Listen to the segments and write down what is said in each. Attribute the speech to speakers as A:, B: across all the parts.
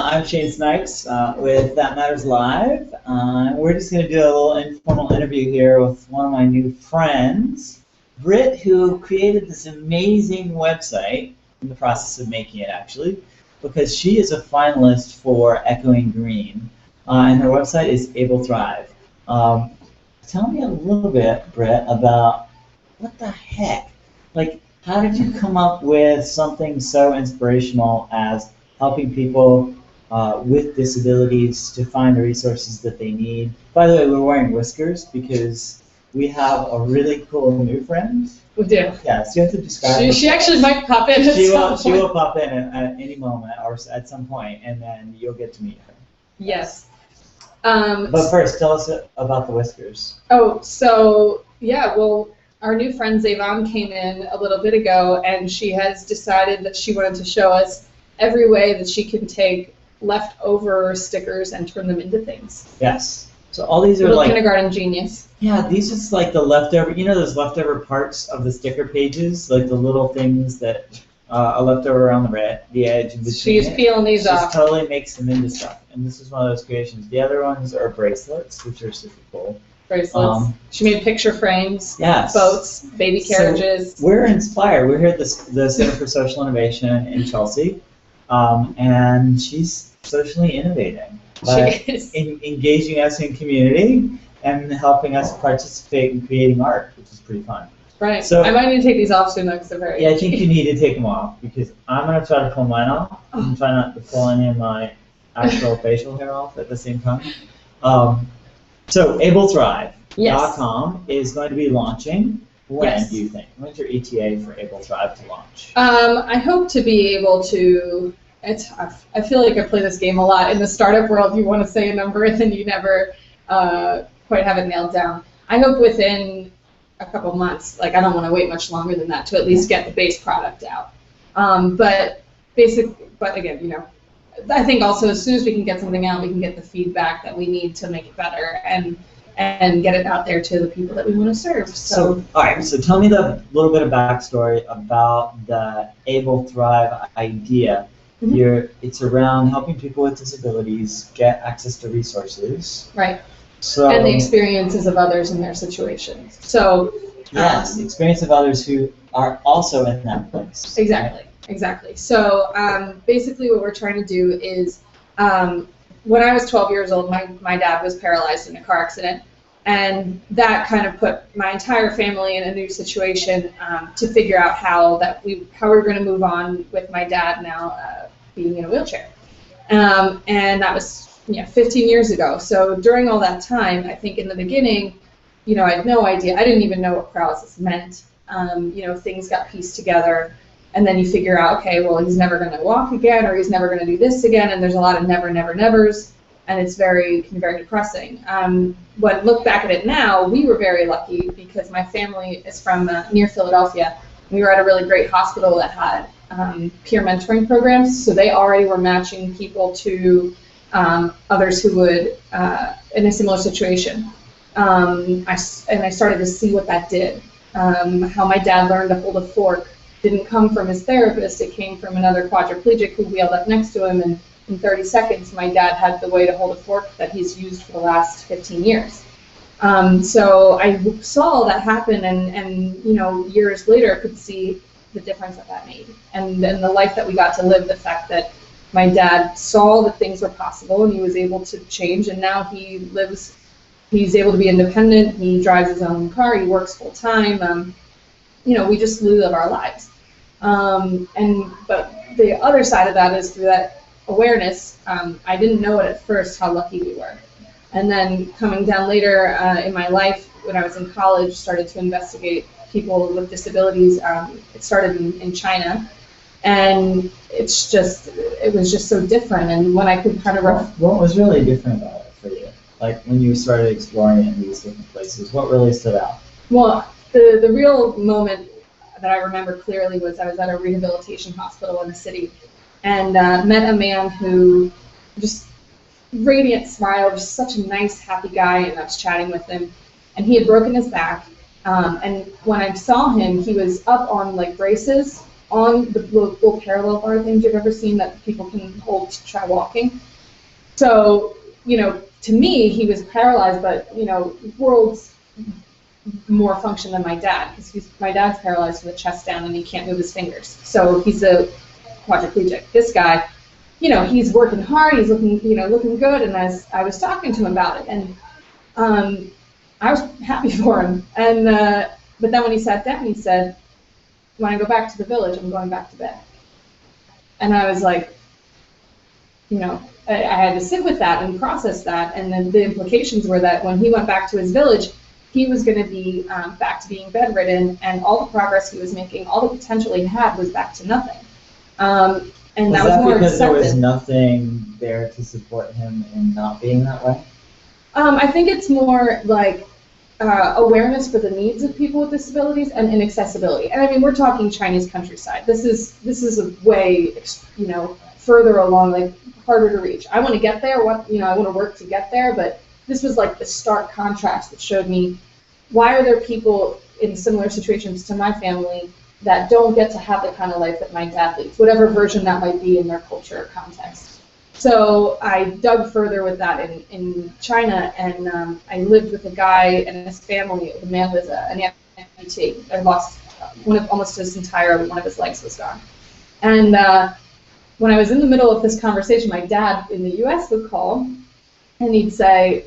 A: I'm Shane Snipes with That Matters Live. We're just going to do a little informal interview here with one of my new friends, Britt, who created this amazing website, in the process of making it actually, because she is a finalist for Echoing Green, and her website is Able Thrive. Tell me a little bit, Britt, about what the heck, like, how did you come up with something so inspirational as helping people with disabilities to find the resources that they need? By the way, we're wearing whiskers because we have a really cool new friend.
B: We do.
A: Yeah, so you have to describe
B: She actually might pop in at
A: she
B: some point.
A: will pop in at any moment or at some point, and then you'll get to meet her.
B: Yes.
A: But first, tell us about the whiskers.
B: Oh, so, yeah, well, our new friend Zavon came in a little bit ago, and she has decided that she wanted to show us every way that she can take leftover stickers and turn them into things.
A: Yes. So all these are
B: little
A: like
B: kindergarten genius.
A: Yeah, these are just like the leftover. You know those leftover parts of the sticker pages, like the little things that are left over around the edge. And
B: She's peeling these off.
A: She totally makes them into stuff, and this is one of those creations. The other ones are bracelets, which are super cool.
B: Bracelets. She made picture frames.
A: Yes.
B: Boats, baby carriages.
A: So we're inspired. We're here at the Center for Social Innovation in Chelsea, and she's socially innovating by engaging us in community and helping us participate in creating art, which is pretty fun.
B: Right.
A: So
B: I might need to take these off soon though, because they're very
A: I think you need to take them off because I'm going to try to pull mine off and try not to pull any of my actual facial hair off at the same time. So AbleThrive.com is going to be launching. When do you think? When's your ETA for Able Thrive to launch?
B: I hope to be able to. I feel like I play this game a lot in the startup world. You want to say a number and then you never quite have it nailed down. I hope within a couple months. Like I don't want to wait much longer than that to at least get the base product out. But again, you know, I think also as soon as we can get something out, we can get the feedback that we need to make it better and get it out there to the people that we want to serve. So
A: all right. So tell me the little bit of backstory about the Able Thrive idea.
B: Mm-hmm.
A: It's around helping people with disabilities get access to resources.
B: Right.
A: So,
B: and the experiences of others in their situations. So
A: yes, the experience of others who are also in that place.
B: Exactly. So basically what we're trying to do is when I was 12 years old, my dad was paralyzed in a car accident. And that kind of put my entire family in a new situation to figure out how we were going to move on with my dad now being in a wheelchair. And that was 15 years ago. So during all that time, I think in the beginning, I had no idea. I didn't even know what paralysis meant. Things got pieced together. And then you figure out, okay, well, he's never going to walk again, or he's never going to do this again. And there's a lot of never, never, nevers. And it's very depressing. When I look back at it now, we were very lucky because my family is from near Philadelphia. We were at a really great hospital that had peer mentoring programs, so they already were matching people to others who would in a similar situation. I started to see what that did. How my dad learned to hold a fork didn't come from his therapist; it came from another quadriplegic who wheeled up next to him and. In 30 seconds, my dad had the way to hold a fork that he's used for the last 15 years. So I saw all that happen, and years later could see the difference that made, and the life that we got to live. The fact that my dad saw that things were possible, and he was able to change, and now he's able to be independent. He drives his own car. He works full time. We just live our lives. But the other side of that is through that awareness, I didn't know it at first how lucky we were. And then coming down later in my life, when I was in college, started to investigate people with disabilities. It started in China, and it was just so different. And when I could kind of...
A: What was really different about it for you? Like when you started exploring in these different places, what really stood out?
B: Well, the real moment that I remember clearly was I was at a rehabilitation hospital in the city, and met a man who just radiant smile, just such a nice, happy guy, and I was chatting with him, and he had broken his back, and when I saw him, he was up on like braces, on the little parallel bar things you've ever seen that people can hold to try walking. So, to me, he was paralyzed, but, worlds more function than my dad, because my dad's paralyzed from the chest down and he can't move his fingers. So he's a quadriplegic. This guy, he's working hard, he's looking good, and as I was talking to him about it, and I was happy for him. And but then when he sat down, he said, "When I go back to the village, I'm going back to bed." And I was like, I had to sit with that and process that, and then the implications were that when he went back to his village, he was going to be back to being bedridden, and all the progress he was making, all the potential he had, was back to nothing. And that was more
A: because there was
B: accepted.
A: nothing there to support him in not being that way?
B: I think it's more like awareness for the needs of people with disabilities and inaccessibility. And I mean, we're talking Chinese countryside. This is a way, further along, like harder to reach. I want to get there. I want to work to get there, but this was like the stark contrast that showed me why are there people in similar situations to my family that don't get to have the kind of life that my dad leads, whatever version that might be in their culture or context. So I dug further with that in China, and I lived with a guy and his family. The man was an amputee. I lost almost his entire one of his legs was gone. And when I was in the middle of this conversation, my dad in the U.S. would call, and he'd say,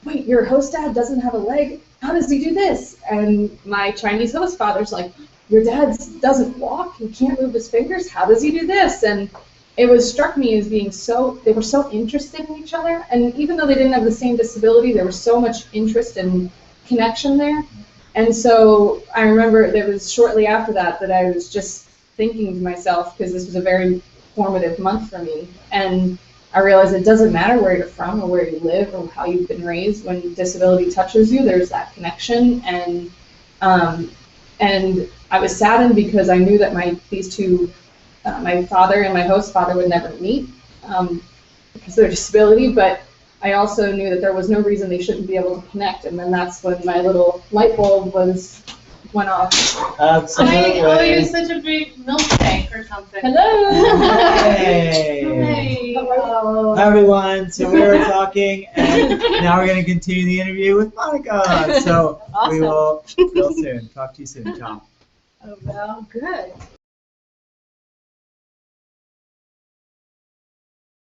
B: "Wait, your host dad doesn't have a leg? How does he do this?" And my Chinese host father's like, "Your dad doesn't walk. He can't move his fingers. How does he do this?" And it struck me as being they were so interested in each other. And even though they didn't have the same disability, there was so much interest and connection there. And so I remember it was shortly after that I was just thinking to myself, because this was a very formative month for me, and I realized it doesn't matter where you're from or where you live or how you've been raised. When disability touches you, there's that connection. And I was saddened because I knew that these two, my father and my host father, would never meet because of their disability. But I also knew that there was no reason they shouldn't be able to connect. And then that's when my little light bulb went off.
A: Absolutely.
C: Oh, you're such a big milkshake or something.
B: Hello.
A: Hey.
C: Hey.
B: Hello.
A: Hi everyone. So we were talking, and now we're going to continue the interview with Monica. So we will real soon. Talk to you soon. Ciao.
C: Oh, well, good.